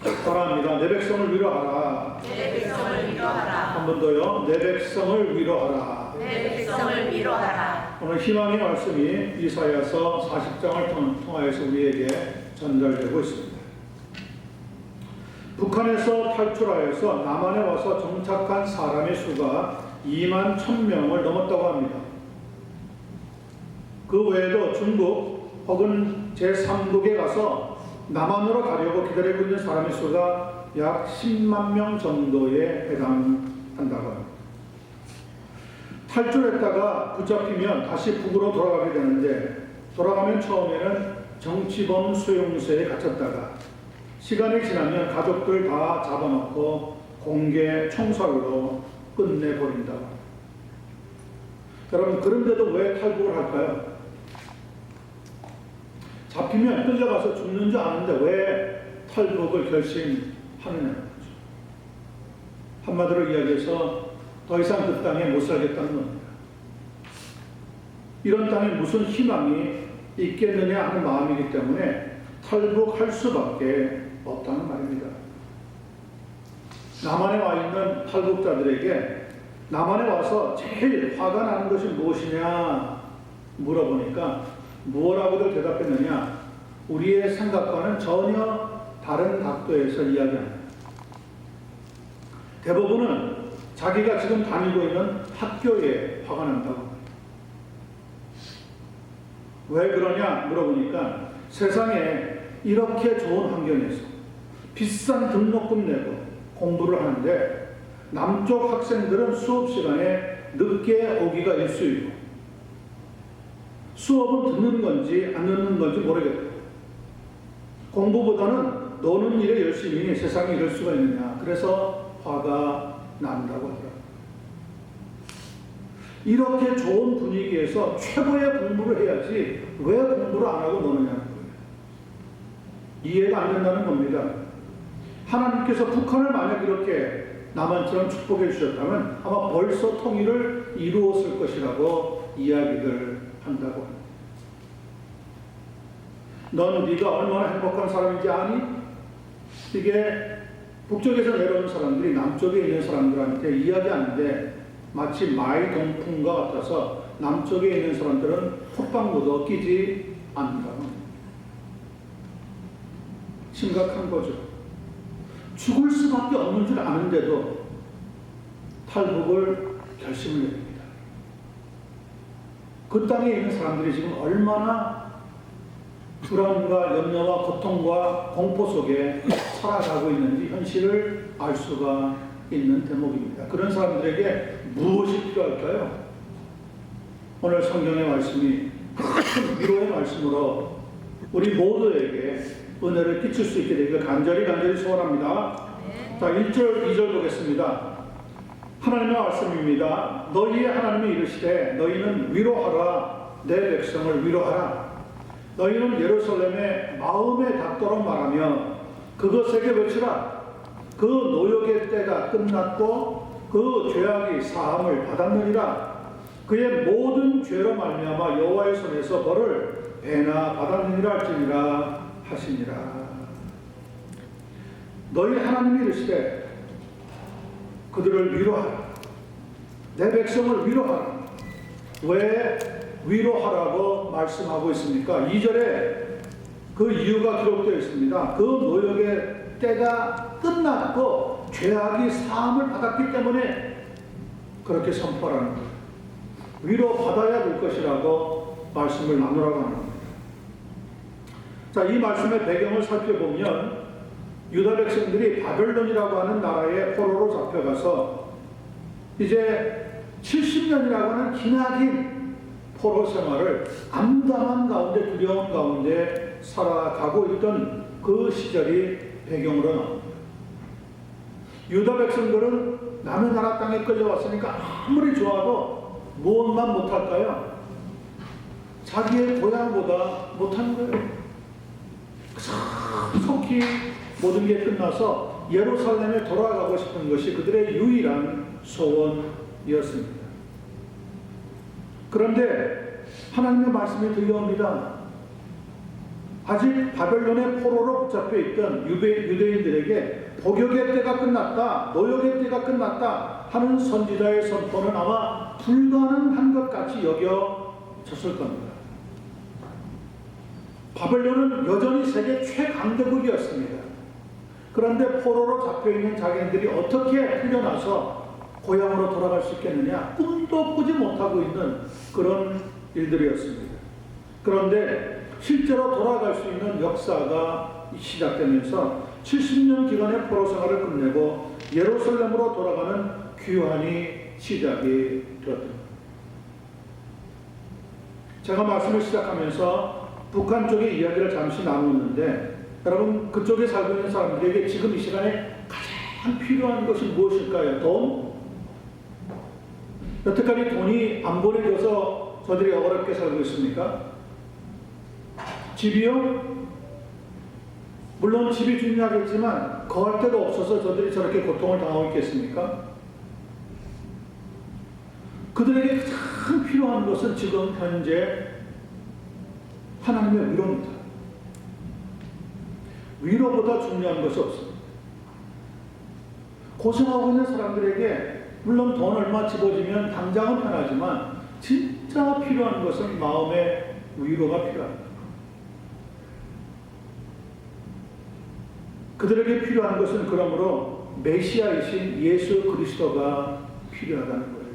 따라합니다. 내 백성을 위로하라. 내 백성을 위로하라. 한 번 더요. 내 백성을 위로하라. 내 백성을 위로하라. 오늘 희망의 말씀이 이사야서 40장을 통하여서 우리에게 전달되고 있습니다. 북한에서 탈출하여서 남한에 와서 정착한 사람의 수가 2만 1,000명을 넘었다고 합니다. 그 외에도 중국 혹은 제3국에 가서 남한으로 가려고 기다리고 있는 사람의 수가 약 10만 명 정도에 해당한다고 합니다. 탈출했다가 붙잡히면 다시 북으로 돌아가게 되는데, 돌아가면 처음에는 정치범 수용소에 갇혔다가 시간이 지나면 가족들 다 잡아놓고 공개 총살로 끝내버린다고 합니다. 여러분, 그런데도 왜 탈북을 할까요? 잡히면 끌려가서 죽는 줄 아는데 왜 탈북을 결심하느냐는 거죠. 한마디로 이야기해서 더 이상 그 땅에 못 살겠다는 겁니다. 이런 땅에 무슨 희망이 있겠느냐 하는 마음이기 때문에 탈북할 수밖에 없다는 말입니다. 남한에 와 있는 탈북자들에게 남한에 와서 제일 화가 나는 것이 무엇이냐 물어보니까 뭐라고들 대답했느냐? 우리의 생각과는 전혀 다른 각도에서 이야기합니다. 대부분은 자기가 지금 다니고 있는 학교에 화가 난다고 합니다. 왜 그러냐 물어보니까 세상에 이렇게 좋은 환경에서 비싼 등록금 내고 공부를 하는데 남쪽 학생들은 수업 시간에 늦게 오기가 일쑤이고 수업은 듣는 건지 안 듣는 건지 모르겠고 공부보다는 노는 일에 열심히 세상에 이럴 수가 있느냐. 그래서 화가 난다고 하더라고요. 이렇게 좋은 분위기에서 최고의 공부를 해야지 왜 공부를 안 하고 노느냐는 거예요. 이해가 안 된다는 겁니다. 하나님께서 북한을 만약 이렇게 남한처럼 축복해 주셨다면 아마 벌써 통일을 이루었을 것이라고 이야기를 한다고 합니다. 넌 네가 얼마나 행복한 사람인지 아니? 이게 북쪽에서 내려오는 사람들이 남쪽에 있는 사람들한테 이야기하는데 마치 마이동풍과 같아서 남쪽에 있는 사람들은 콧방구도 끼지 않는다고 합니다. 심각한 거죠. 죽을 수밖에 없는 줄 아는데도 탈북을 결심을 내립니다. 그 땅에 있는 사람들이 지금 얼마나 불안과 염려와 고통과 공포 속에 살아가고 있는지 현실을 알 수가 있는 대목입니다. 그런 사람들에게 무엇이 필요할까요? 오늘 성경의 말씀이 큰 위로의 말씀으로 우리 모두에게 은혜를 끼칠 수 있게 되기를 간절히 소원합니다. 자, 1절, 2절 보겠습니다. 하나님의 말씀입니다. 너희의 하나님이 이르시되 너희는 위로하라. 내 백성을 위로하라. 너희는 예루살렘의 마음에 닿도록 말하며 그것에게 외치라. 그 노역의 때가 끝났고 그 죄악이 사함을 받았느니라. 그의 모든 죄로 말미암아 여호와의 손에서 벌을 배나 받았느니라 할지니라 하시니라. 너희 하나님이 이르시되 그들을 위로하라. 내 백성을 위로하라. 왜 위로하라고 말씀하고 있습니까? 2절에 그 이유가 기록되어 있습니다. 그 노역의 때가 끝났고 죄악이 사함을 받았기 때문에 그렇게 선포하는 거예요. 위로받아야 될 것이라고 말씀을 나누라고 하는 겁니다. 자, 이 말씀의 배경을 살펴보면 유다 백성들이 바벨론이라고 하는 나라의 포로로 잡혀가서 이제 70년이라고 하는 기나긴 포로 생활을 암담한 가운데 두려움 가운데 살아가고 있던 그 시절이 배경으로 나옵니다. 유다 백성들은 남의 나라 땅에 끌려왔으니까 아무리 좋아도 무엇만 못할까요? 자기의 고향보다 못한 거예요. 속히 모든 게 끝나서 예루살렘에 돌아가고 싶은 것이 그들의 유일한 소원이었습니다. 그런데 하나님의 말씀이 들려옵니다. 아직 바벨론의 포로로 붙잡혀 있던 유대인들에게 복역의 때가 끝났다, 노역의 때가 끝났다 하는 선지자의 선포는 아마 불가능한 것 같이 여겨졌을 겁니다. 바벨론은 여전히 세계 최강대국이었습니다. 그런데 포로로 잡혀있는 자기들이 어떻게 풀려나서 고향으로 돌아갈 수 있겠느냐, 꿈도 꾸지 못하고 있는 그런 일들이었습니다. 그런데 실제로 돌아갈 수 있는 역사가 시작되면서 70년 기간의 포로 생활을 끝내고 예루살렘으로 돌아가는 귀환이 시작이 되었습니다. 제가 말씀을 시작하면서 북한 쪽의 이야기를 잠시 나누었는데, 여러분, 그쪽에 살고 있는 사람들에게 지금 이 시간에 가장 필요한 것이 무엇일까요? 돈? 여태까지 돈이 안 보내줘서 저들이 어렵게 살고 있습니까? 집이요? 물론 집이 중요하겠지만 거할 데가 없어서 저들이 저렇게 고통을 당하고 있겠습니까? 그들에게 가장 필요한 것은 지금 현재 하나님의 위로입니다. 위로보다 중요한 것이 없습니다. 고생하고 있는 사람들에게 물론 돈 얼마 집어주면 당장은 편하지만 진짜 필요한 것은 마음의 위로가 필요합니다. 그들에게 필요한 것은 그러므로 메시아이신 예수 그리스도가 필요하다는 거예요.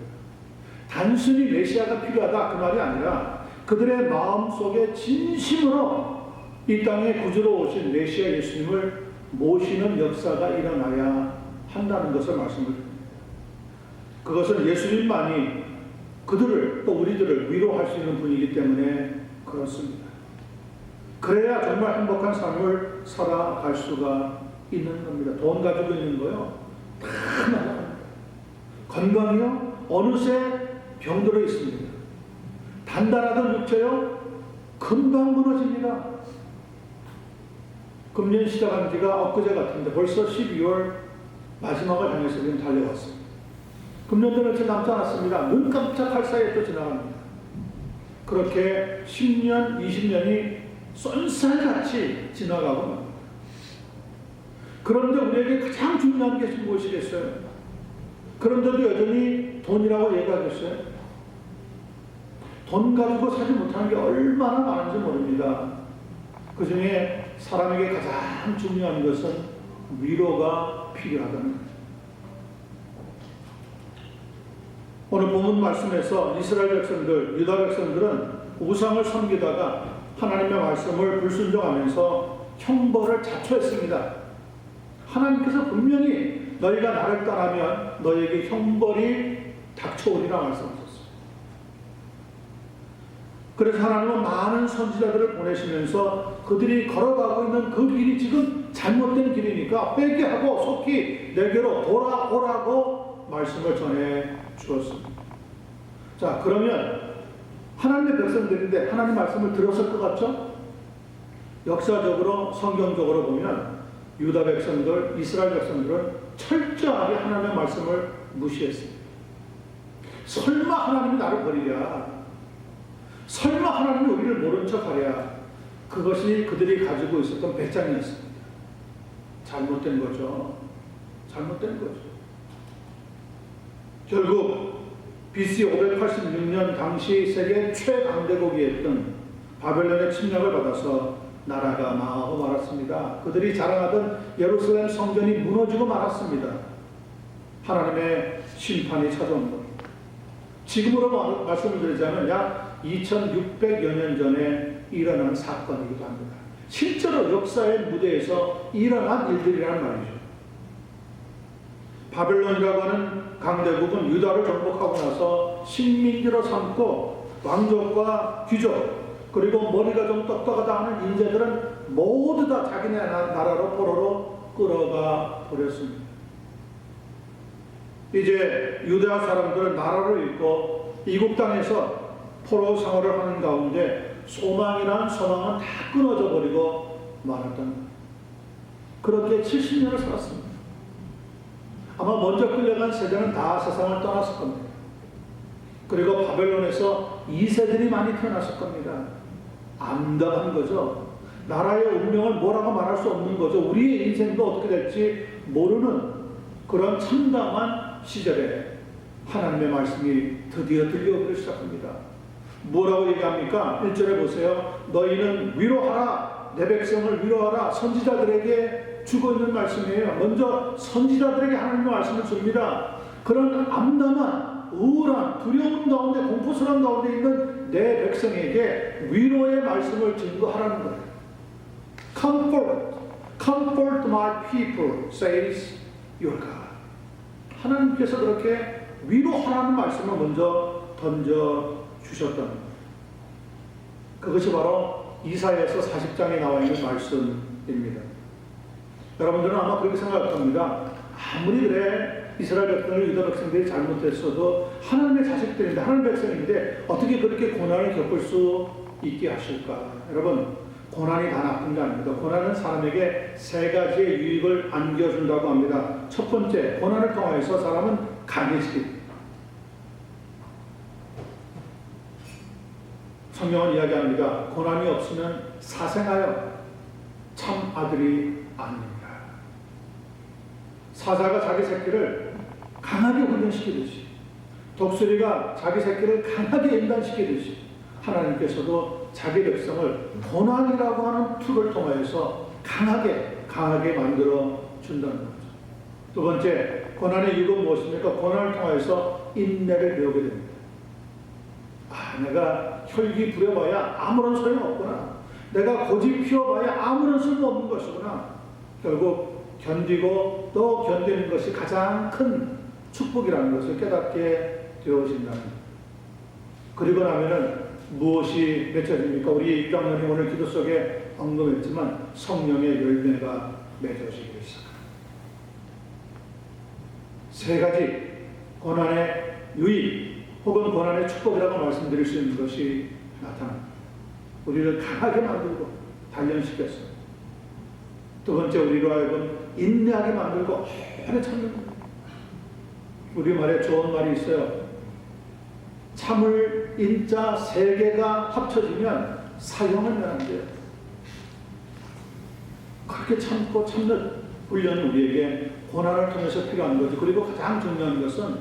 단순히 메시아가 필요하다 그 말이 아니라 그들의 마음속에 진심으로 이 땅에 구주로 오신 메시아 예수님을 모시는 역사가 일어나야 한다는 것을 말씀을 드립니다. 그것은 예수님만이 그들을 또 우리들을 위로할 수 있는 분이기 때문에 그렇습니다. 그래야 정말 행복한 삶을 살아갈 수가 있는 겁니다. 돈 가지고 있는 거요, 다 날아갑니다. 건강이요, 어느새 병들어 있습니다. 단단하던 육체요, 금방 무너집니다. 금년 시작한 지가 엊그제 같은데 벌써 12월 마지막을 향해서 지금 달려왔습니다. 금년도 며칠 남지 않았습니다. 눈 깜짝할 사이에 또 지나갑니다. 그렇게 10년, 20년이 쏜살같이 지나가고 맙니다. 그런데 우리에게 가장 중요한 게 무엇이겠어요? 그런데도 여전히 돈이라고 얘기하겠어요? 돈 가지고 사지 못하는 게 얼마나 많은지 모릅니다. 그 중에 사람에게 가장 중요한 것은 위로가 필요하다는 거죠. 오늘 본문 말씀에서 이스라엘 백성들, 유다 백성들은 우상을 섬기다가 하나님의 말씀을 불순종하면서 형벌을 자초했습니다. 하나님께서 분명히 너희가 나를 떠나면 너희에게 형벌이 닥쳐오리라 말씀하셨어요. 그래서 하나님은 많은 선지자들을 보내시면서 그들이 걸어가고 있는 그 길이 지금 잘못된 길이니까 회개하고 속히 내게로 돌아오라고 말씀을 전해 주었습니다. 자, 그러면 하나님의 백성들인데 하나님 말씀을 들었을 것 같죠? 역사적으로 성경적으로 보면 유다 백성들, 이스라엘 백성들은 철저하게 하나님의 말씀을 무시했습니다. 설마 하나님이 나를 버리랴, 설마 하나님이 우리를 모른 척하랴, 그것이 그들이 가지고 있었던 배짱이었습니다. 잘못된 거죠. 잘못된 거죠. 결국 BC 586년 당시 세계 최강대국이었던 바벨론의 침략을 받아서 나라가 망하고 말았습니다. 그들이 자랑하던 예루살렘 성전이 무너지고 말았습니다. 하나님의 심판이 찾아온 겁니다. 지금으로 말씀을 드리자면 약 2600여 년 전에 일어난 사건이기도 합니다. 실제로 역사의 무대에서 일어난 일들이란 말이죠. 바벨론이라고 하는 강대국은 유다를 정복하고 나서 식민지로 삼고 왕족과 귀족 그리고 머리가 좀 똑똑하다 하는 인재들은 모두 다 자기네 나라로 포로로 끌어가 버렸습니다. 이제 유다 사람들은 나라를 잃고 이국 땅에서 포로 생활을 하는 가운데 소망이란 소망은 다 끊어져 버리고 말았던 거예요. 그렇게 70년을 살았습니다. 아마 먼저 끌려간 세대는 다 세상을 떠났을 겁니다. 그리고 바벨론에서 2세들이 많이 태어났을 겁니다. 암담한 거죠. 나라의 운명을 뭐라고 말할 수 없는 거죠. 우리의 인생도 어떻게 될지 모르는 그런 참담한 시절에 하나님의 말씀이 드디어 들려오기 시작합니다. 뭐라고 얘기합니까? 1절에 보세요. 너희는 위로하라. 내 백성을 위로하라. 선지자들에게 주고 있는 말씀이에요. 먼저 선지자들에게 하나님의 말씀을 줍니다. 그런 암담한 우울한 두려움 가운데 공포스러운 가운데 있는 내 백성에게 위로의 말씀을 증거하라는 거예요. Comfort my people, says your God. 하나님께서 그렇게 위로하라는 말씀을 먼저 던져주셨던 거예요. 그것이 바로 이사야서 40장에 나와 있는 말씀입니다. 여러분들은 아마 그렇게 생각할 겁니다. 아무리 그래 이스라엘 백성들, 유다 백성들이 잘못했어도 하나님의 자식들인데, 하나님의 백성인데 어떻게 그렇게 고난을 겪을 수 있게 하실까? 여러분, 고난이 다 나쁜 게 아닙니다. 고난은 사람에게 세 가지의 유익을 안겨준다고 합니다. 첫 번째, 고난을 통하여서 사람은 강해지기. 성경은 이야기합니다. 고난이 없으면 사생하여 참 아들이 아닙니다. 사자가 자기 새끼를 강하게 훈련시키듯이, 독수리가 자기 새끼를 강하게 인단시키듯이 하나님께서도 자기 백성을 고난이라고 하는 툴을 통하여서 강하게 만들어 준다는 거죠. 두 번째, 고난의 이유가 무엇입니까? 고난을 통하여서 인내를 배우게 됩니다. 내가 혈기 부려봐야 아무런 소용없구나. 내가 고집 피워봐야 아무런 쓸모없는 것이구나. 결국 견디고 또 견디는 것이 가장 큰 축복이라는 것을 깨닫게 되어진다는 것. 그리고 나면은 무엇이 맺혀집니까? 우리 입장론이 오늘 기도 속에 언급했지만 성령의 열매가 맺어지기 시작합니다. 세 가지 고난의 유익 혹은 고난의 축복이라고 말씀드릴 수 있는 것이 나타납니다. 우리를 강하게 만들고 단련시켰어요. 두 번째, 우리로 하여금 인내하게 만들고 오래 참는 거예요. 우리말에 좋은 말이 있어요. 참을 인자 세 개가 합쳐지면 사형을 안 돼요. 그렇게 참고 참는 훈련은 우리에게 고난을 통해서 필요한 거죠. 그리고 가장 중요한 것은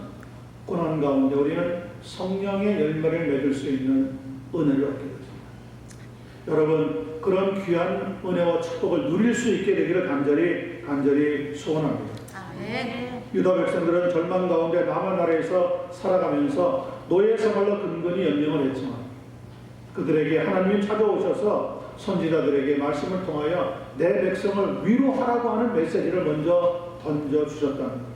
고난 가운데 우리는 성령의 열매를 맺을 수 있는 은혜를 얻게 됩니다. 여러분, 그런 귀한 은혜와 축복을 누릴 수 있게 되기를 간절히 소원합니다. 아멘. 유다 백성들은 절망 가운데 남한 나라에서 살아가면서 노예 생활로 근근히 연명을 했지만 그들에게 하나님이 찾아오셔서 선지자들에게 말씀을 통하여 내 백성을 위로하라고 하는 메시지를 먼저 던져주셨다는 겁니다.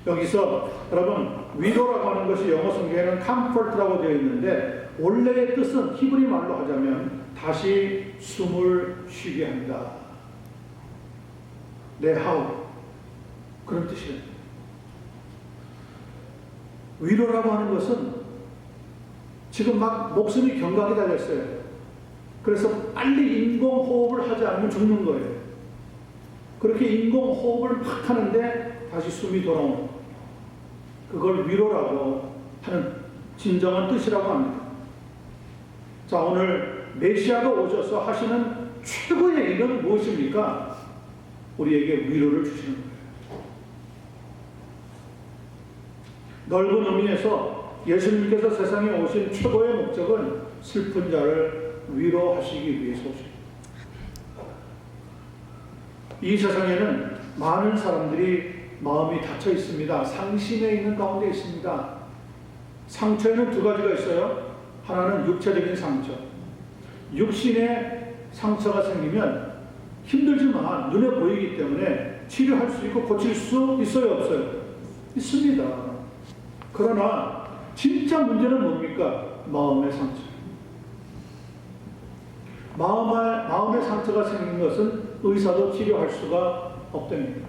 여기서 여러분, 위로라고 하는 것이 영어 성경에는 comfort라고 되어 있는데 원래의 뜻은 히브리 말로 하자면 다시 숨을 쉬게 한다. 레하우, 그런 뜻이에요. 위로라고 하는 것은 지금 막 목숨이 경각이 달렸어요. 그래서 빨리 인공호흡을 하지 않으면 죽는 거예요. 그렇게 인공호흡을 막 하는데 다시 숨이 돌아오는, 그걸 위로라고 하는 진정한 뜻이라고 합니다. 자, 오늘 메시아가 오셔서 하시는 최고의 일은 무엇입니까? 우리에게 위로를 주시는 거예요. 넓은 의미에서 예수님께서 세상에 오신 최고의 목적은 슬픈 자를 위로하시기 위해서 오십니다. 이 세상에는 많은 사람들이 마음이 닫혀 있습니다. 상심에 있는 가운데 있습니다. 상처에는 두 가지가 있어요. 하나는 육체적인 상처. 육신의 상처가 생기면 힘들지만 눈에 보이기 때문에 치료할 수 있고 고칠 수 있어요, 없어요? 있습니다. 그러나 진짜 문제는 뭡니까? 마음의 상처. 마음의 상처가 생긴 것은 의사도 치료할 수가 없답니다.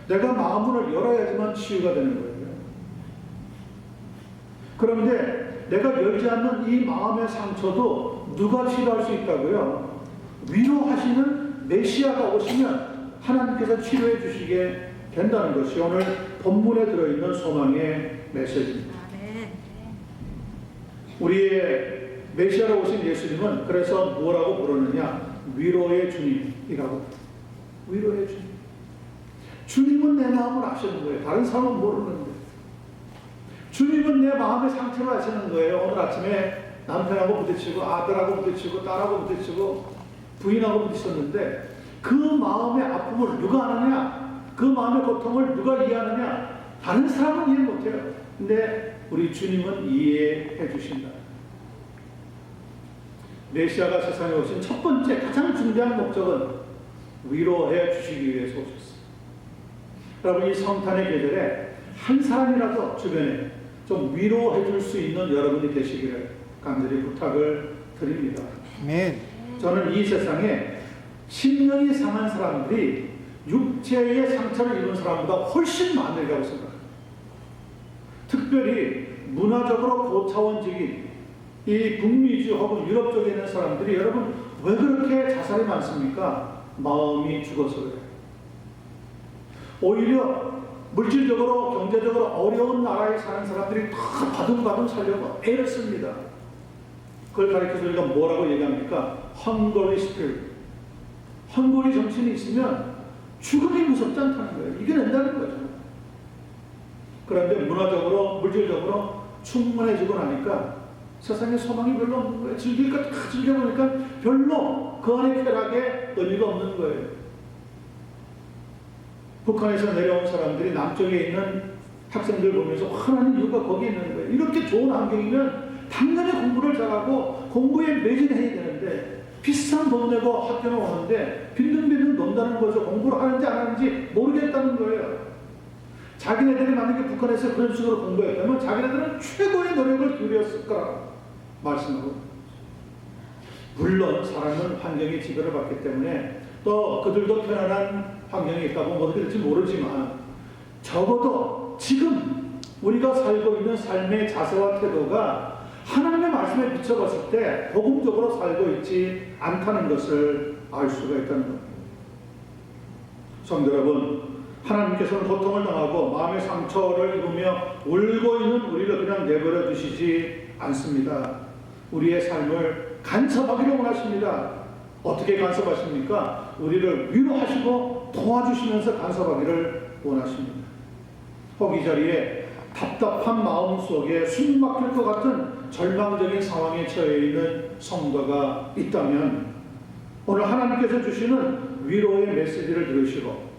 내가 마음을 열어야지만 치유가 되는 거예요. 그런데 내가 열지 않는 이 마음의 상처도 누가 치료할 수 있다고요? 위로하시는 메시아가 오시면 하나님께서 치료해 주시게 된다는 것이 오늘 본문에 들어있는 소망의 메시지입니다. 우리의 메시아로 오신 예수님은 그래서 뭐라고 부르느냐? 위로의 주님이라고. 위로의 주님. 주님은 내 마음을 아시는 거예요. 다른 사람은 모르는데. 주님은 내 마음의 상처를 아시는 거예요. 오늘 아침에 남편하고 부딪히고 아들하고 부딪히고 딸하고 부딪히고 부인하고 부딪혔는데 그 마음의 아픔을 누가 아느냐? 그 마음의 고통을 누가 이해하느냐? 다른 사람은 이해 못해요. 근데 우리 주님은 이해해 주신다. 메시아가 세상에 오신 첫 번째 가장 중요한 목적은 위로해 주시기 위해서 오셨어요. 여러분, 이 성탄의 계절에 한 사람이라도 주변에 좀 위로해 줄 수 있는 여러분이 되시기를 간절히 부탁을 드립니다. 아멘. 저는 이 세상에 심령이 상한 사람들이 육체의 상처를 입은 사람보다 훨씬 많으리라고 생각합니다. 특별히 문화적으로 고차원적인 이 북미주 혹은 유럽 쪽에 있는 사람들이 여러분 왜 그렇게 자살이 많습니까? 마음이 죽어서 그래요. 오히려 물질적으로 경제적으로 어려운 나라에 사는 사람들이 다 바둥바둥 살려고 애를 씁니다. 그걸 가르쳐서 우리가 뭐라고 얘기합니까? 헝거리 스피릿. 헝거리 정신이 있으면 죽음이 무섭지 않다는 거예요. 이겨낸다는 거죠. 그런데 문화적으로 물질적으로 충분해지고 나니까 세상에 소망이 별로 없는 거예요. 즐길 것 다 즐겨보니까 별로 그 안에 쾌락에 의미가 없는 거예요. 북한에서 내려온 사람들이 남쪽에 있는 학생들 보면서 화나는 이유가 거기에 있는 거예요. 이렇게 좋은 환경이면 당연히 공부를 잘하고 공부에 매진해야 되는데 비싼 돈 내고 학교에 오는데 빈둥빈둥 논다는 거죠. 공부를 하는지 안 하는지 모르겠다는 거예요. 자기네들이 만약에 북한에서 그런 식으로 공부했다면 자기네들은 최고의 노력을 기울였을 거라고 말씀하고, 물론 사람은 환경에 지배를 받기 때문에 또 그들도 편안한 환경에 있다고 어떻게 될지 모르지만 적어도 지금 우리가 살고 있는 삶의 자세와 태도가 하나님의 말씀에 비춰봤을 때 복음적으로 살고 있지 않다는 것을 알 수가 있다는 겁니다. 성도 여러분, 하나님께서는 고통을 당하고 마음의 상처를 입으며 울고 있는 우리를 그냥 내버려 두시지 않습니다. 우리의 삶을 간섭하기를 원하십니다. 어떻게 간섭하십니까? 우리를 위로하시고 도와주시면서 간섭하기를 원하십니다. 혹 이 자리에 답답한 마음 속에 숨 막힐 것 같은 절망적인 상황에 처해 있는 성도가 있다면 오늘 하나님께서 주시는 위로의 메시지를 들으시고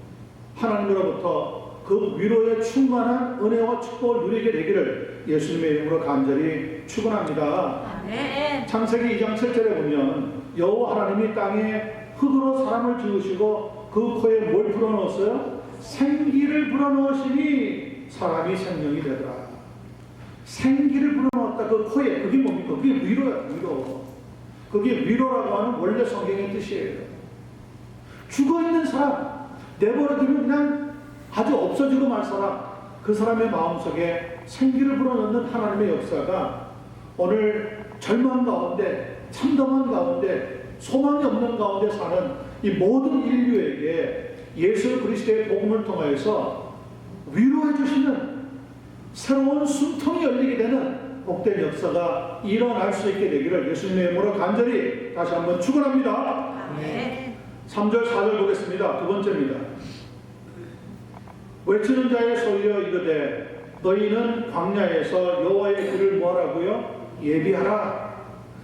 하나님으로부터 그 위로에 충만한 은혜와 축복을 누리게 되기를 예수님의 이름으로 간절히 축원합니다. 아멘. 창세기 2장 7절에 보면 여호와 하나님이 땅에 흙으로 사람을 지으시고 그 코에 뭘 불어넣었어요? 생기를 불어넣으시니 사람이 생명이 되더라. 생기를 불어넣었다. 그 코에. 그게 뭡니까? 그게 위로야. 위로. 그게 위로라고 하는 원래 성경의 뜻이에요. 죽어있는 사람 내버려두면 그냥 아주 없어지고 말 사람, 그 사람의 마음속에 생기를 불어넣는 하나님의 역사가 오늘 절망 가운데, 참담한 가운데, 소망이 없는 가운데 사는 이 모든 인류에게 예수 그리스도의 복음을 통하여서 위로해 주시는 새로운 숨통이 열리게 되는 복된 역사가 일어날 수 있게 되기를 예수님의 이름으로 간절히 다시 한번 축원합니다. 아멘. 3절 4절 보겠습니다. 두 번째입니다. 외치는 자의 소리여 이르되 너희는 광야에서 여호와의 길을 뭐하라고요? 예비하라.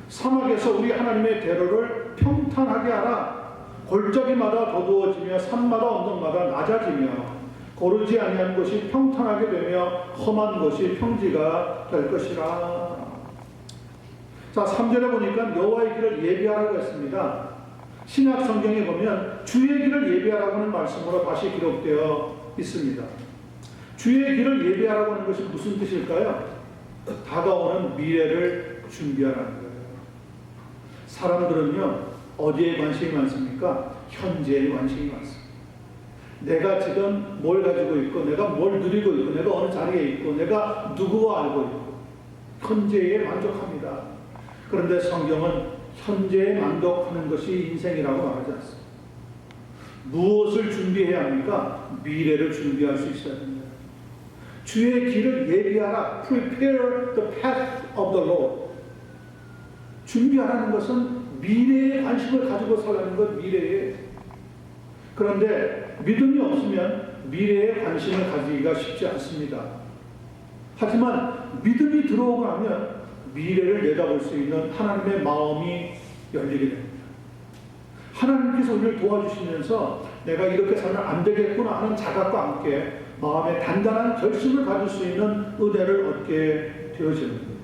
사막에서 우리 하나님의 대로를 평탄하게 하라. 골짜기마다 도두어지며 산마다 언덕마다 낮아지며 고르지 아니한 곳이 평탄하게 되며 험한 곳이 평지가 될 것이라. 자, 3절에 보니까 여호와의 길을 예비하라고 했습니다. 신약 성경에 보면 주의 길을 예비하라고 하는 말씀으로 다시 기록되어 있습니다. 주의 길을 예비하라고 하는 것이 무슨 뜻일까요? 다가오는 미래를 준비하라는 거예요. 사람들은요, 어디에 관심이 많습니까? 현재에 관심이 많습니다. 내가 지금 뭘 가지고 있고, 내가 뭘 누리고 있고, 내가 어느 자리에 있고, 내가 누구와 알고 있고, 현재에 만족합니다. 그런데 성경은 현재에 만족하는 것이 인생이라고 말하지 않습니다. 무엇을 준비해야 합니까? 미래를 준비할 수 있어야 합니다. 주의 길을 예비하라. Prepare the path of the Lord. 준비하라는 것은 미래에 관심을 가지고 살라는 것, 미래에. 그런데 믿음이 없으면 미래에 관심을 가지기가 쉽지 않습니다. 하지만 믿음이 들어오고 나면 미래를 내다볼 수 있는 하나님의 마음이 열리게 됩니다. 하나님께서 우리를 도와주시면서 내가 이렇게 살면 안 되겠구나 하는 자각과 함께 마음에 단단한 결심을 가질 수 있는 은혜를 얻게 되어지는 겁니다.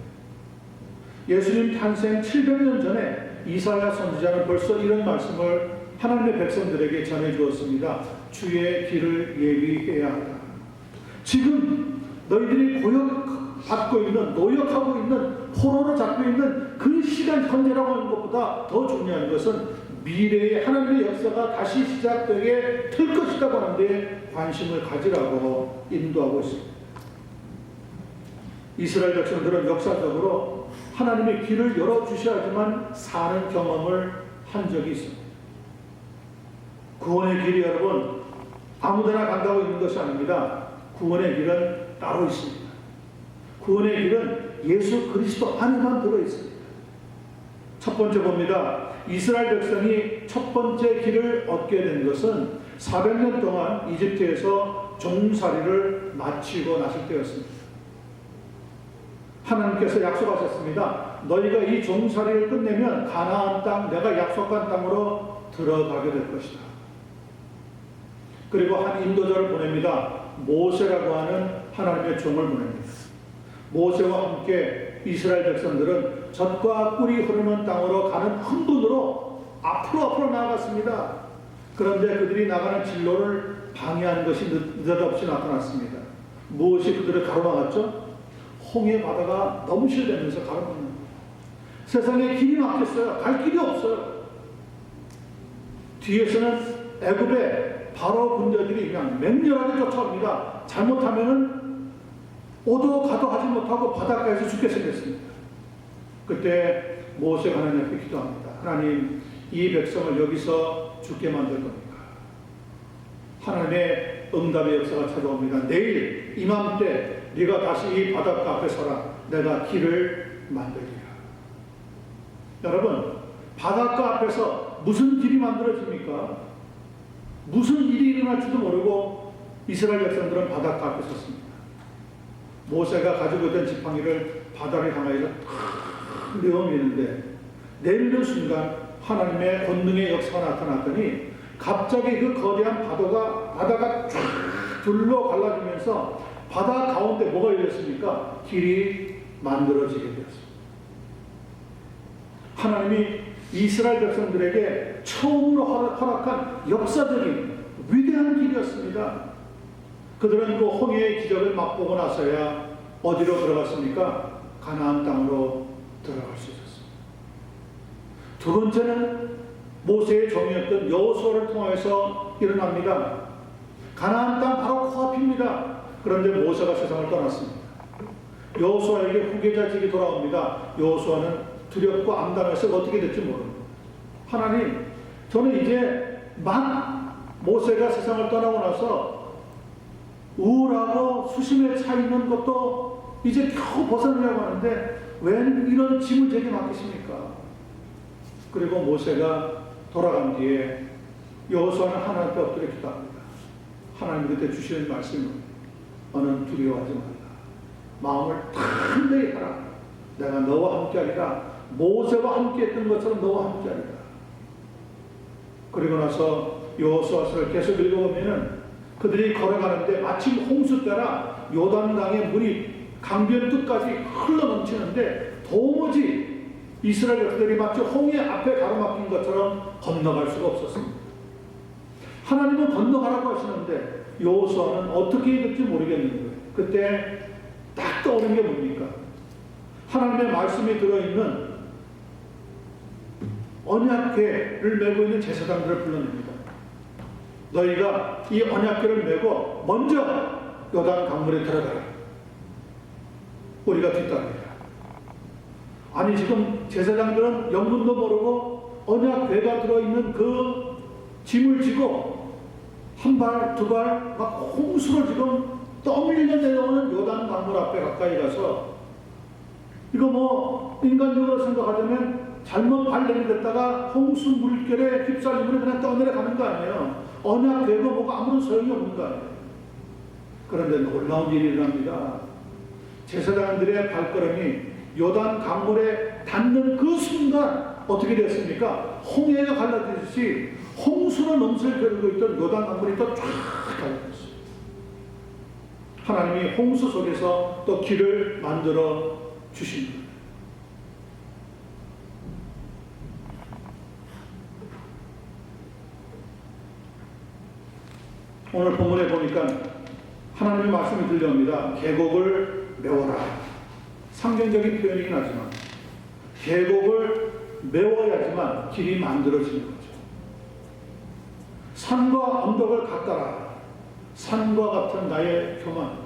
예수님 탄생 700년 전에 이사야 선지자는 벌써 이런 말씀을 하나님의 백성들에게 전해주었습니다. 주의 길을 예비해야 한다. 지금 너희들이 고역받고 있는, 노역하고 있는, 포로로 잡고 있는 그 시간 현재라고 하는 것보다 더 중요한 것은 미래의 하나님의 역사가 다시 시작되게 될 것이라고 하는데 관심을 가지라고 인도하고 있습니다. 이스라엘 백성들은 역사적으로 하나님의 길을 열어주셔야지만 사는 경험을 한 적이 있습니다. 구원의 길이 여러분 아무데나 간다고 있는 것이 아닙니다. 구원의 길은 따로 있습니다. 구원의 길은 예수 그리스도 안에만 들어있습니다. 첫 번째 봅니다. 이스라엘 백성이 첫 번째 길을 얻게 된 것은 400년 동안 이집트에서 종살이를 마치고 나실 때였습니다. 하나님께서 약속하셨습니다. 너희가 이 종살이를 끝내면 가나안 땅, 내가 약속한 땅으로 들어가게 될 것이다. 그리고 한 인도자를 보냅니다. 모세라고 하는 하나님의 종을 보냅니다. 모세와 함께 이스라엘 백성들은 젖과 꿀이 흐르는 땅으로 가는 흥분으로 앞으로 나아갔습니다. 그런데 그들이 나가는 진로를 방해하는 것이 느닷없이 나타났습니다. 무엇이 그들을 가로막았죠? 홍해 바다가 넘실대면서 가로막는 거예요. 세상에 길이 막혔어요. 갈 길이 없어요. 뒤에서는 애굽의 바로 군대들이 그냥 맹렬하게 쫓아옵니다. 잘못하면은 오도 가도 하지 못하고 바닷가에서 죽게 생겼습니다. 그때 모세가 하나님 앞에 기도합니다. 하나님, 이 백성을 여기서 죽게 만들 겁니다. 하나님의 응답의 역사가 찾아옵니다. 내일 이맘때 네가 다시 이 바닷가 앞에 서라. 내가 길을 만들리라. 여러분, 바닷가 앞에서 무슨 길이 만들어집니까? 무슨 일이 일어날지도 모르고 이스라엘 백성들은 바닷가 앞에 섰습니다. 모세가 가지고 있던 지팡이를 바다를 향하여 내어미는데 내리는 순간 하나님의 권능의 역사가 나타났더니 갑자기 그 거대한 바다가 쫙 둘러 갈라지면서 바다 가운데 뭐가 열렸습니까? 길이 만들어지게 되었습니다. 하나님이 이스라엘 백성들에게 처음으로 허락한 역사적인 위대한 길이었습니다. 그들은 그 홍해의 기적을 맛보고 나서야 어디로 들어갔습니까? 가나안 땅으로 들어갈 수 있었습니다. 두 번째는 모세의 종이었던 여호수아를 통하여서 일어납니다. 가나안 땅 바로 코앞입니다. 그런데 모세가 세상을 떠났습니다. 여호수아에게 후계자직이 돌아옵니다. 여호수아는 두렵고 암담해서 어떻게 될지 모릅니다. 하나님, 저는 이제 막 모세가 세상을 떠나고 나서 우울하고 수심에 차 있는 것도 이제 겨우 벗어나려고 하는데 왜 이런 짐을 제게 맡기십니까? 그리고 모세가 돌아간 뒤에 여호수아는 하나님 앞에 엎드려 기도합니다. 하나님 그때 주시는 말씀은 너는 두려워하지 말라. 마음을 담대히 하라. 내가 너와 함께하리라. 모세와 함께했던 것처럼 너와 함께하리라. 그리고 나서 여호수아서를 계속 읽어보면은 그들이 걸어가는데 마침 홍수 때라 요단강의 물이 강변 끝까지 흘러넘치는데 도무지 이스라엘 백성들이 마치 홍해 앞에 가로막힌 것처럼 건너갈 수가 없었습니다. 하나님은 건너가라고 하시는데 여호수아는 어떻게 해야 될지 모르겠는 거예요. 그때 딱 떠오르는 게 뭡니까? 하나님의 말씀이 들어있는 언약궤를 메고 있는 제사장들을 불러냅니다. 너희가 이 언약궤를 메고 먼저 요단 강물에 들어가라. 우리가 뒤따릅니다. 아니 지금 제사장들은 영문도 모르고 언약궤가 들어있는 그 짐을 지고 한 발, 두 발 막 홍수로 지금 떠밀려 내려오는 요단 강물 앞에 가까이 가서 이거 뭐 인간적으로 생각하자면 잘못 발 내밀었다가 홍수 물결에 휩쓸리면 그냥 떠내려가는 거 아니에요. 언약 되고 뭐가 아무런 소용이 없는 거 아니에요. 그런데 놀라운 일이 일어납니다. 제사장들의 발걸음이 요단 강물에 닿는 그 순간 어떻게 됐습니까? 홍해가 갈라지듯이 홍수로 넘실 겨루고 있던 요단 강물이 또 쫙 갈라졌어요. 하나님이 홍수 속에서 또 길을 만들어 주십니다. 오늘 본문에 보니까 하나님의 말씀이 들려옵니다. 계곡을 메워라. 상징적인 표현이긴 하지만 계곡을 메워야지만 길이 만들어지는 거죠. 산과 언덕을 깎아라. 산과 같은 나의 교만,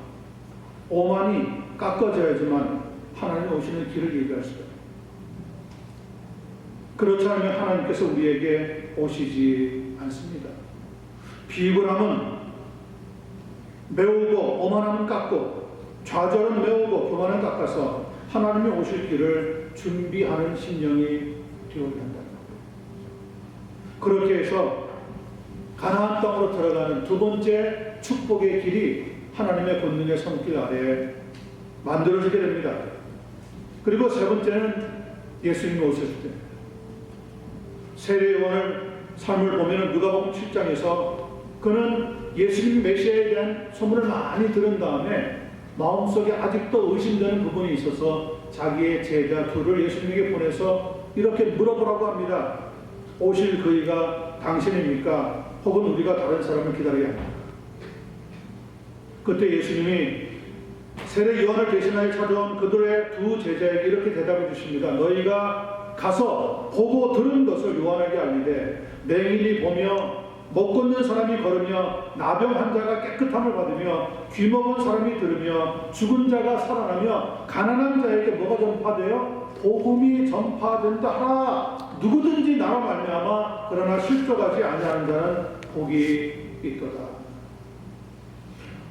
오만이 깎아져야지만 하나님 오시는 길을 얘기할 수가 있습니다. 그렇지 않으면 하나님께서 우리에게 오시지 않습니다. 비굴함은 메우고 오만함은 깎고 좌절은 메우고 교만은 깎아서 하나님이 오실 길을 준비하는 심령이 되어야 한다. 그렇게 해서 가나안 땅으로 들어가는 두 번째 축복의 길이 하나님의 권능의 손길 아래에 만들어지게 됩니다. 그리고 세 번째는 예수님이 오셨을 때 세례요한의 삶을 보면 누가복음 7장에서 그는 예수님 메시아에 대한 소문을 많이 들은 다음에 마음속에 아직도 의심되는 부분이 있어서 자기의 제자 둘을 예수님에게 보내서 이렇게 물어보라고 합니다. 오실 그이가 당신입니까? 혹은 우리가 다른 사람을 기다려야 합니까? 그때 예수님이 세례 요한을 대신하여 찾아온 그들의 두 제자에게 이렇게 대답해 주십니다. 너희가 가서 보고 들은 것을 요한에게 알리되 맹인이 보며 못 걷는 사람이 걸으며 나병 환자가 깨끗함을 받으며 귀먹은 사람이 들으며 죽은 자가 살아나며 가난한 자에게 뭐가 전파되어 복음이 전파된다 하라. 누구든지 나로 말미암아 그러나 실족하지 아니하는 자는 복이 있도다.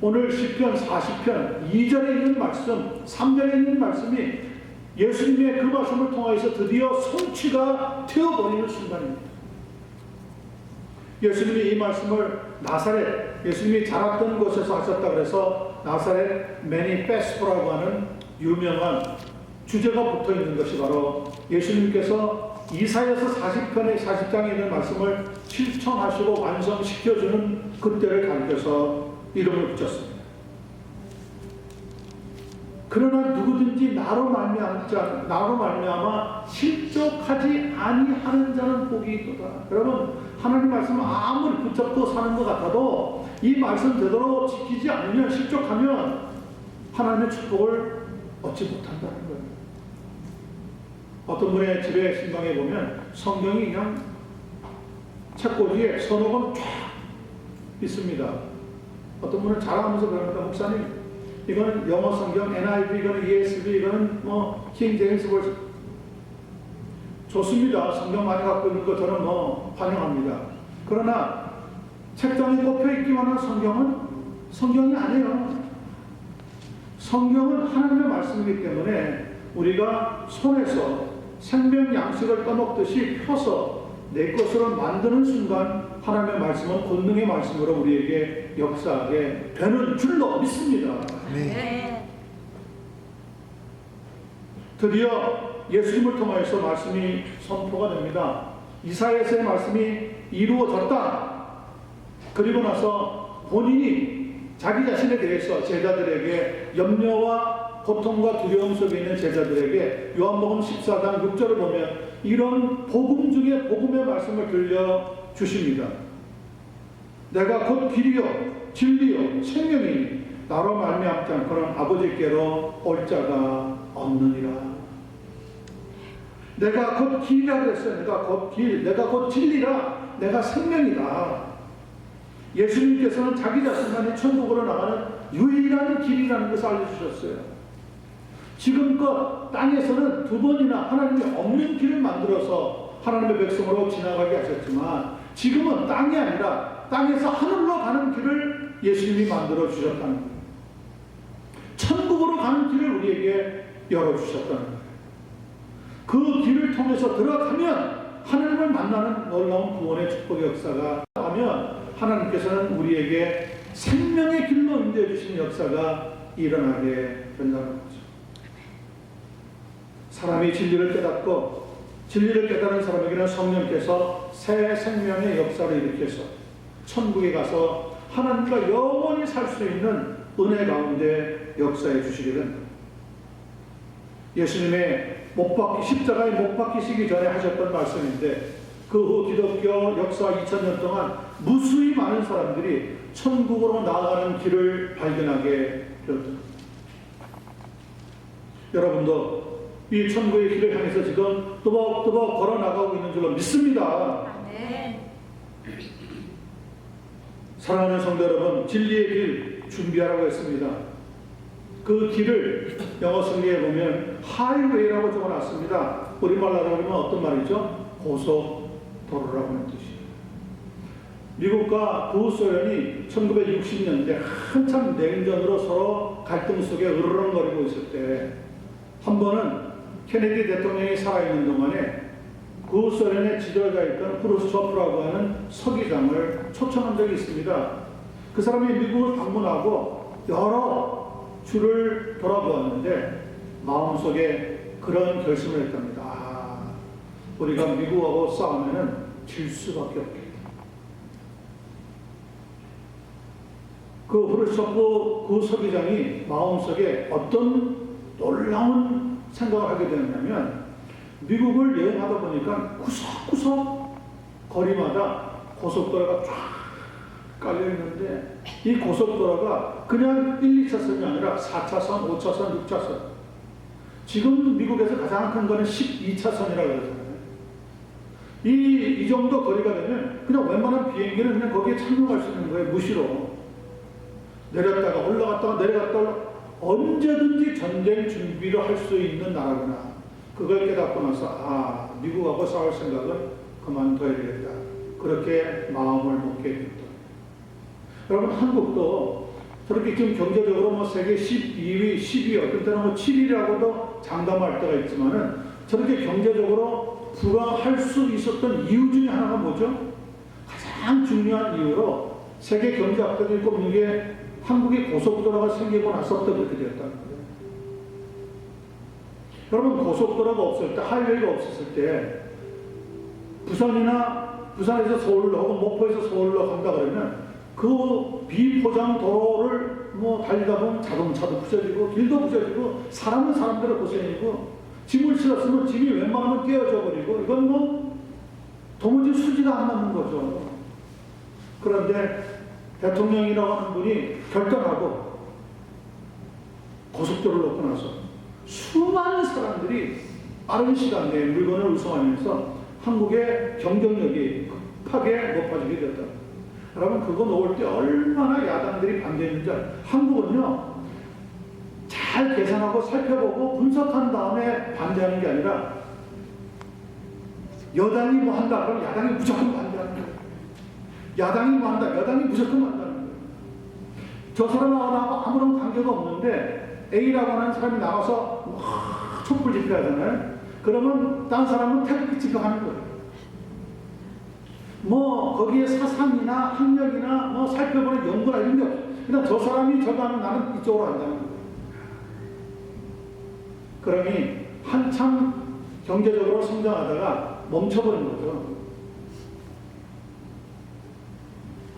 오늘 시편 40편 2절에 있는 말씀, 3절에 있는 말씀이 예수님의 그 말씀을 통해서 드디어 성취가 되어버리는 순간입니다. 예수님이 이 말씀을 나사렛, 예수님이 자랐던 곳에서 하셨다 그래서 나사렛 매니페스토라고 하는 유명한 주제가 붙어 있는 것이 바로 예수님께서 이사야서 40장에 있는 말씀을 실천하시고 완성시켜주는 그때를 가리켜서 이름을 붙였습니다. 그러나 누구든지 나로 말미암아 실족하지 아니하는 자는 복이 있도다. 여러분, 하나님 말씀을 아무리 붙잡고 사는 것 같아도 이 말씀대로 지키지 않으면, 실족하면 하나님의 축복을 얻지 못한다는 거예요. 어떤 분의 집에 신방에 보면 성경이 그냥 책꽂이에 서너 권 쫙 있습니다. 어떤 분은 자랑하면서 그럽니다. 목사님, 이거는 영어 성경, NIV, 이거는 ESV, 이거는 킹 제임스 버전. 좋습니다. 성경 많이 갖고 있는 거 저는 환영합니다. 그러나 책장에 꼽혀 있기만 한 성경은 성경이 아니에요. 성경은 하나님의 말씀이기 때문에 우리가 손에서 생명 양식을 떠먹듯이 펴서 내 것으로 만드는 순간 하나님의 말씀은 권능의 말씀으로 우리에게 역사하게 되는 줄로 믿습니다. 네. 드디어 예수님을 통해서 말씀이 선포가 됩니다. 이사야서의 말씀이 이루어졌다. 그리고 나서 본인이 자기 자신에 대해서 제자들에게 염려와 고통과 두려움 속에 있는 제자들에게 요한복음 14장 6절을 보면 이런 복음 중에 복음의 말씀을 들려주십니다. 내가 곧 길이요 진리요 생명이니 나로 말미암지 않고는 아버지께로 올 자가 없느니라. 내가 곧 길이라 그랬어요. 내가 곧 길, 내가 곧 진리라, 내가 생명이다. 예수님께서는 자기 자신만이 천국으로 나가는 유일한 길이라는 것을 알려주셨어요. 지금껏 땅에서는 두 번이나 하나님이 없는 길을 만들어서 하나님의 백성으로 지나가게 하셨지만 지금은 땅이 아니라 땅에서 하늘로 가는 길을 예수님이 만들어 주셨다는 거예요. 천국으로 가는 길을 우리에게 열어주셨다는 거예요. 그 길을 통해서 들어가면 하나님을 만나는 놀라운 구원의 축복의 역사가 하면 하나님께서는 우리에게 생명의 길로 인도해 주신 역사가 일어나게 된다는 거죠. 사람이 진리를 깨닫고 진리를 깨달은 사람에게는 성령께서 새 생명의 역사를 일으켜서 천국에 가서 하나님과 영원히 살 수 있는 은혜 가운데 역사해 주시게 된다. 예수님의 십자가에 못 박히시기 전에 하셨던 말씀인데 그 후 기독교 역사 2000년 동안 무수히 많은 사람들이 천국으로 나아가는 길을 발견하게 되었다. 여러분도 이 천국의 길을 향해서 지금 또박또박 걸어 나가고 있는 줄로 믿습니다. 아멘. 사랑하는 성도 여러분, 진리의 길 준비하라고 했습니다. 그 길을 영어 성경에 보면 하이웨이라고 적어놨습니다. 우리말로 하면 어떤 말이죠? 고속도로라고 하는 뜻이에요. 미국과 구소련이 1960년대 한참 냉전으로 서로 갈등 속에 으르렁거리고 있을 때 한 번은 케네디 대통령이 살아있는 동안에 구소련의 지도자였던 크루스초프라고 하는 서기장을 초청한 적이 있습니다. 그 사람이 미국을 방문하고 여러 주를 돌아보았는데 마음속에 그런 결심을 했답니다. 우리가 미국하고 싸우면 질 수밖에 없겠다. 그 크루스초프 그 서기장이 마음속에 어떤 놀라운 생각을 하게 되었냐면 미국을 여행하다 보니까 구석구석 거리마다 고속도로가 쫙 깔려있는데 이 고속도로가 그냥 1, 2차선이 아니라 4차선, 5차선, 6차선. 지금 미국에서 가장 큰 거는 12차선이라고 그러잖아요. 이 정도 거리가 되면 그냥 웬만한 비행기는 그냥 거기에 착륙할 수 있는 거예요. 무시로. 내렸다가 올라갔다가 내려갔다가 언제든지 전쟁 준비를 할 수 있는 나라구나. 그걸 깨닫고 나서 미국하고 싸울 생각은 그만둬야 되겠다. 그렇게 마음을 먹게 됐다. 여러분, 한국도 저렇게 지금 경제적으로 뭐 세계 12위, 10위, 어떤 때는 뭐 7위라고도 장담할 때가 있지만은 저렇게 경제적으로 불황할 수 있었던 이유 중에 하나가 뭐죠? 가장 중요한 이유로 세계 경제학자들이 꼽는 게 한국의 고속도로가 생기고 나서부터 그렇게 되었다는 거예요. 여러분, 고속도로가 없을 때, 하이웨이가 없었을 때 부산에서 서울로 혹은 목포에서 서울로 간다 그러면 그 비포장 도로를 뭐 달리다 보면 자동차도 부서지고 길도 부서지고 사람은 사람대로 고생이고 짐을 실었으면 짐이 웬만하면 깨어져 버리고 이건 뭐 도무지 수지가 안 맞는 거죠. 그런데 대통령이라고 하는 분이 결단하고 고속도로를 놓고 나서 수많은 사람들이 빠른 시간 내에 물건을 운송하면서 한국의 경쟁력이 급하게 높아지게 됐다. 여러분, 그거 놓을 때 얼마나 야당들이 반대했는지 한국은요, 잘 계산하고 살펴보고 분석한 다음에 반대하는 게 아니라 여당이 뭐 한다 그러면 야당이 무조건 반대하는 거예요. 야당이 뭐 한다, 여당이 무조건 한다는 거예요. 저 사람하고 아무런 관계가 없는데 A라고 하는 사람이 나와서 촛불 집회하잖아요. 그러면 딴 사람은 태극기 집회하는 거예요. 뭐 거기에 사상이나 학력이나 뭐 살펴보는 연구나 이런 게 없어요. 그냥 저 사람이 저거 하면 나는 이쪽으로 한다는 거예요. 그러니 한참 경제적으로 성장하다가 멈춰버린 거죠.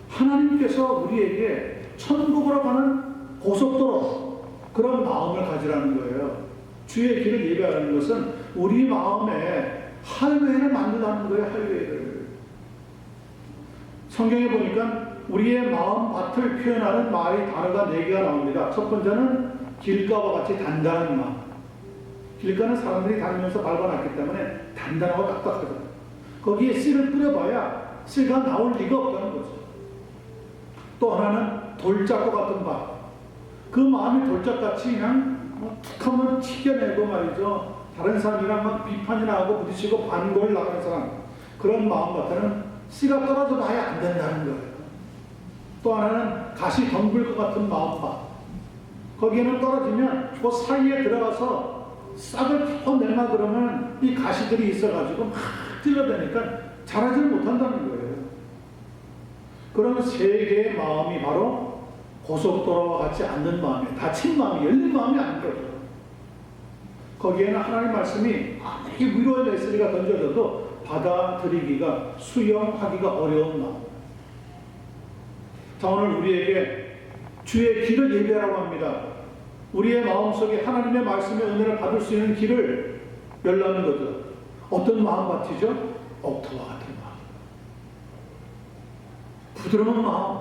하나님께서 우리에게 천국으로 가는 고속도로, 그런 마음을 가지라는 거예요. 주의 길을 예배하는 것은 우리 마음에 하이웨이를 만들라는 거예요. 하이웨이를. 성경에 보니까 우리의 마음밭을 표현하는 말이 단어가 4개가 나옵니다. 첫 번째는 길가와 같이 단단한 마음. 길가는 사람들이 다니면서 밟아놨기 때문에 단단하고 딱딱하잖아요. 거기에 씨를 뿌려봐야 씨가 나올 리가 없다는 거죠. 또 하나는 돌짝과 같은 밭. 그 마음이 돌짝같이 그냥 툭 하면 튀겨내고 말이죠. 다른 사람이랑 막 비판이나 하고 부딪히고 반골 나가는 사람. 그런 마음밭에는 씨가 떨어져 봐야 안 된다는 거예요. 또 하나는 가시 덩굴 것 같은 마음밭. 거기에는 떨어지면 그 사이에 들어가서 싹을 퍼내마 그러면 이 가시들이 있어가지고 막 찔러대니까 자라지를 못한다는 거예요. 그런 세 개의 마음이 바로 고속도로와 같지 않는 마음이에요. 닫힌 마음이, 열린 마음이 아닌 거죠. 거기에는 하나님 말씀이 아무리 위로의 메시지가 던져져도 받아들이기가, 수용하기가 어려운 마음. 자, 오늘 우리에게 주의 길을 예배하라고 합니다. 우리의 마음속에 하나님의 말씀의 은혜를 받을 수 있는 길을 열라는 거죠. 어떤 마음 같으죠? 옥토와 같은 마음. 부드러운 마음,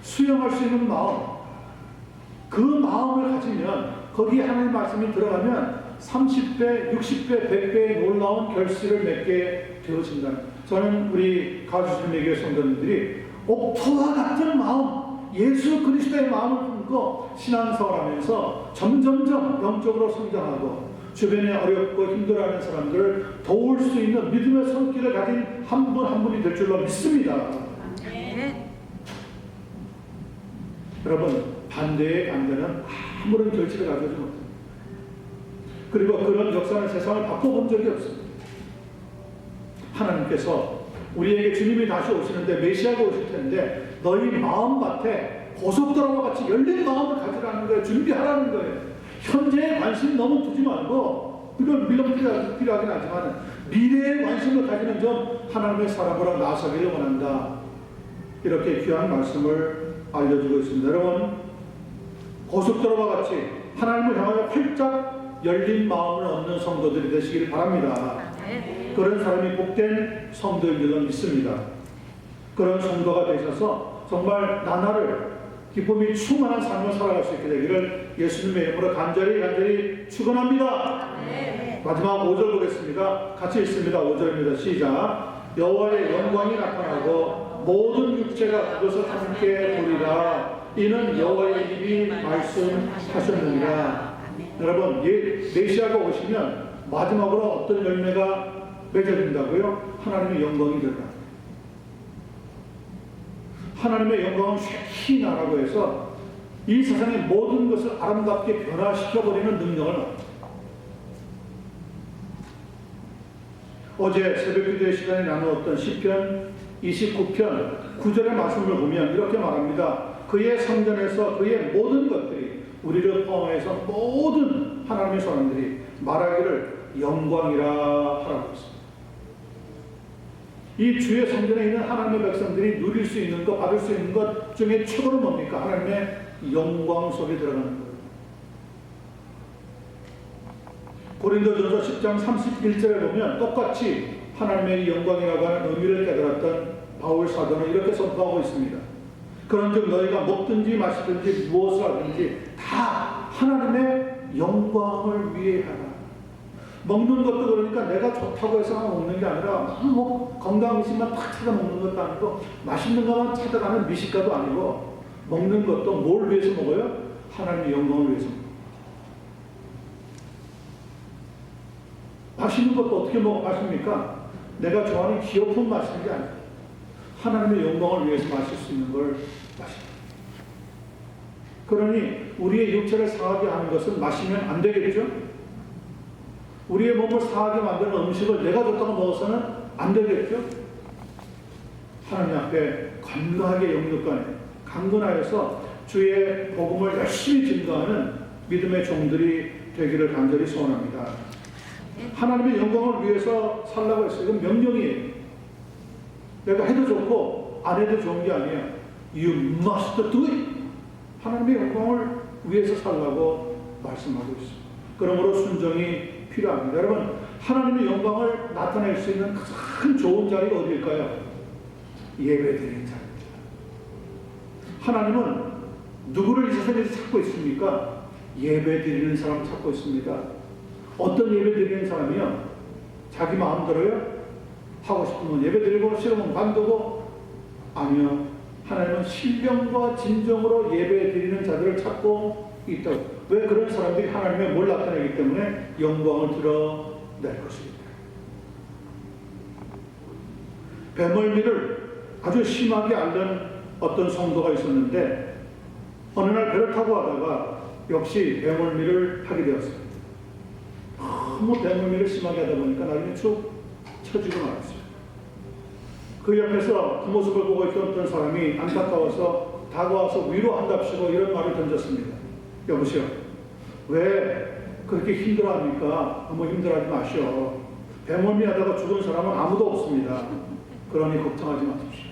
수용할 수 있는 마음. 그 마음을 가지면 거기에 하나님의 말씀이 들어가면 30배, 60배, 100배의 놀라운 결실을 맺게 되어진다는. 저는 우리 가주신에게 성도님들이 옥토와 같은 마음, 예수 그리스도의 마음을 품고 신앙생활하면서 점점점 영적으로 성장하고 주변에 어렵고 힘들어하는 사람들을 도울 수 있는 믿음의 손길을 가진 한 분 한 분이 될 줄로 믿습니다. 여러분, 반대의 반대는 아무런 결실을 가져오지 못합니다. 그리고 그런 역사는 세상을 바꿔본 적이 없습니다. 하나님께서 우리에게 주님이 다시 오시는데 메시아가 오실 텐데 너희 마음밭에 고속도로와 같이 열린 마음을 가지라는 거예요. 준비하라는 거예요. 현재에 관심 너무 두지 말고, 이건 물론 필요하긴 하지만 미래에 관심을 가지는 좀 하나님의 사람으로 나서기를 원한다. 이렇게 귀한 말씀을 알려주고 있습니다. 여러분, 고속도로와 같이 하나님을 향하여 활짝 열린 마음을 얻는 성도들이 되시길 바랍니다. 그런 사람이 복된 성도인 줄로 믿습니다. 그런 성도가 되셔서 정말 나날을 기쁨이 충만한 삶을 살아갈 수 있게 되기를 예수님의 이름으로 간절히 축원합니다. 마지막 5절 보겠습니다. 같이 읽습니다. 5절입니다. 시작. 여호와의 영광이 나타나고 모든 육체가 그것을 함께 보리라. 이는 여호와의 입이 말씀하셨느니라. 여러분, 메시아가 오시면 마지막으로 어떤 열매가 맺어진다고요? 하나님의 영광이 들어가. 하나님의 영광은 쉐키나라고 해서 이 세상의 모든 것을 아름답게 변화시켜버리는 능력을 얻습니다. 어제 새벽기도의 시간에 나누었던 시편 29편 9절의 말씀을 보면 이렇게 말합니다. 그의 성전에서 그의 모든 것들이, 우리를 포함해서 모든 하나님의 사람들이 말하기를 영광이라 하라고 했습니다. 이 주의 성전에 있는 하나님의 백성들이 누릴 수 있는 것, 받을 수 있는 것 중에 최고는 뭡니까? 하나님의 영광 속에 들어가는 거예요. 고린도전서 10장 31절에 보면 똑같이 하나님의 영광이라고 하는 의미를 깨달았던 바울 사도는 이렇게 선포하고 있습니다. 그런즉 너희가 먹든지 마시든지 무엇을 하든지 다 하나님의 영광을 위해 하라. 먹는 것도 그러니까 내가 좋다고 해서 먹는 게 아니라 뭐 건강 음식만 탁 찾아 먹는 것도 아니고 맛있는 것만 찾아가는 미식가도 아니고, 먹는 것도 뭘 위해서 먹어요? 하나님의 영광을 위해서 먹어요. 맛있는 것도 어떻게 마십니까? 내가 좋아하는 기호품 마시는 게 아니에요. 하나님의 영광을 위해서 마실 수 있는 걸 마십니다. 그러니 우리의 육체를 상하게 하는 것은 마시면 안 되겠죠? 우리의 몸을 상하게 만드는 음식을 내가 좋다고 먹어서는 안 되겠죠? 하나님 앞에 건강하게 강건하여서 주의 복음을 열심히 증거하는 믿음의 종들이 되기를 간절히 소원합니다. 하나님의 영광을 위해서 살라고 했어요. 이건 명령이에요. 내가 해도 좋고 안 해도 좋은 게 아니에요. You must do it. 하나님의 영광을 위해서 살라고 말씀하고 있습니다. 그러므로 순종이 필요합니다. 여러분, 하나님의 영광을 나타낼 수 있는 큰 좋은 자리가 어디일까요? 예배드리는 자리입니다. 하나님은 누구를 이 세상에서 찾고 있습니까? 예배드리는 사람을 찾고 있습니다. 어떤 예배드리는 사람이요? 자기 마음대로요? 하고 싶으면 예배드리고 싫으면 관두고? 아니요. 하나님은 신령과 진정으로 예배드리는 자들을 찾고 있다고. 왜? 그런 사람들이 하나님의 뭘 나타내기 때문에 영광을 드러낼 것입니다. 배멀미를 아주 심하게 앓는 어떤 성도가 있었는데 어느 날 배를 타고 가다가 역시 배멀미를 하게 되었습니다. 너무 배멀미를 심하게 하다 보니까 나중에 축 처지고 말았어요. 그 옆에서 그 모습을 보고 있던 어떤 사람이 안타까워서 다가와서 위로한답시고 이런 말을 던졌습니다. 여보세요. 왜 그렇게 힘들어합니까? 너무 힘들어하지 마시오. 배멀미 하다가 죽은 사람은 아무도 없습니다. 그러니 걱정하지 마십시오.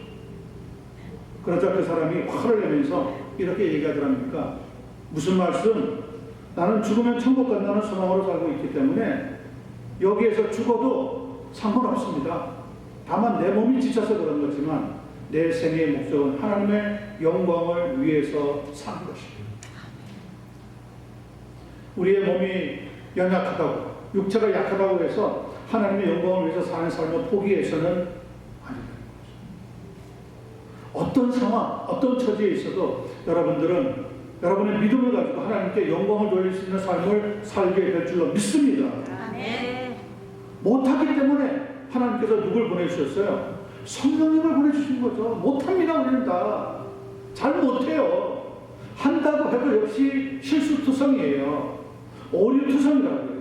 그러자 그 사람이 화를 내면서 이렇게 얘기하더랍니까? 무슨 말씀? 나는 죽으면 천국 간다는 소망으로 살고 있기 때문에 여기에서 죽어도 상관없습니다. 다만 내 몸이 지쳐서 그런 거지만 내 생애의 목적은 하나님의 영광을 위해서 사는 것입니다. 우리의 몸이 연약하다고, 육체가 약하다고 해서 하나님의 영광을 위해서 사는 삶을 포기해서는 아니다. 어떤 상황, 어떤 처지에 있어도 여러분들은 여러분의 믿음을 가지고 하나님께 영광을 돌릴 수 있는 삶을 살게 될 줄로 믿습니다. 아멘. 못하기 때문에 하나님께서 누굴 보내주셨어요? 성령님을 보내주신 거죠. 못합니다. 우리는 다. 잘 못해요. 한다고 해도 역시 실수투성이에요. 오류투성이라고요.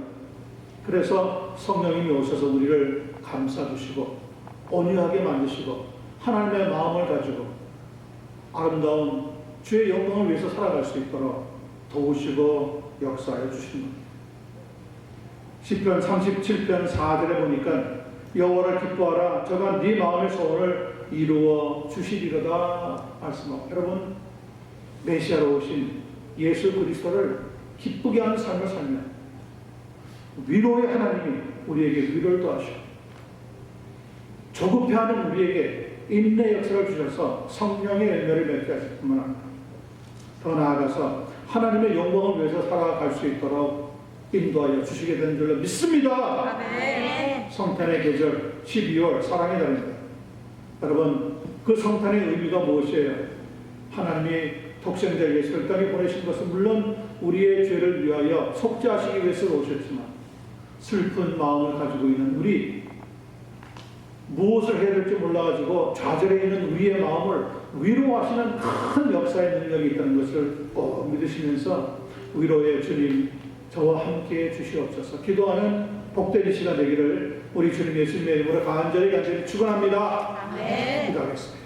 그래서 성령님이 오셔서 우리를 감싸주시고 온유하게 만드시고 하나님의 마음을 가지고 아름다운 주의 영광을 위해서 살아갈 수 있도록 도우시고 역사해 주시는 겁니다. 시편 37편 4절에 보니까 여호와를 기뻐하라 저가 네 마음의 소원을 이루어 주시리로다 말씀하고, 여러분 메시아로 오신 예수 그리스도를 기쁘게 하는 삶을 살면 위로의 하나님이 우리에게 위로를 더하시고 조급해하는 우리에게 인내 역사를 주셔서 성령의 열매를 맺게 하실 뿐만 아니라 더 나아가서 하나님의 영광을 위해서 살아갈 수 있도록 인도하여 주시게 된 줄로 믿습니다. 아멘. 성탄의 계절 12월 사랑의 달입니다. 여러분 그 성탄의 의미가 무엇이에요? 하나님이 독생자 예수를 땅에 보내신 것은 물론 우리의 죄를 위하여 속죄하시기 위해서 오셨지만 슬픈 마음을 가지고 있는 우리, 무엇을 해야 될지 몰라가지고 좌절해 있는 우리의 마음을 위로하시는 큰 역사의 능력이 있다는 것을 꼭 믿으시면서 위로의 주님 저와 함께 주시옵소서. 기도하는 복된 이 시간 되기를 우리 주님 예수님의 이름으로 간절히 축원합니다. 아멘. 기도하겠습니다.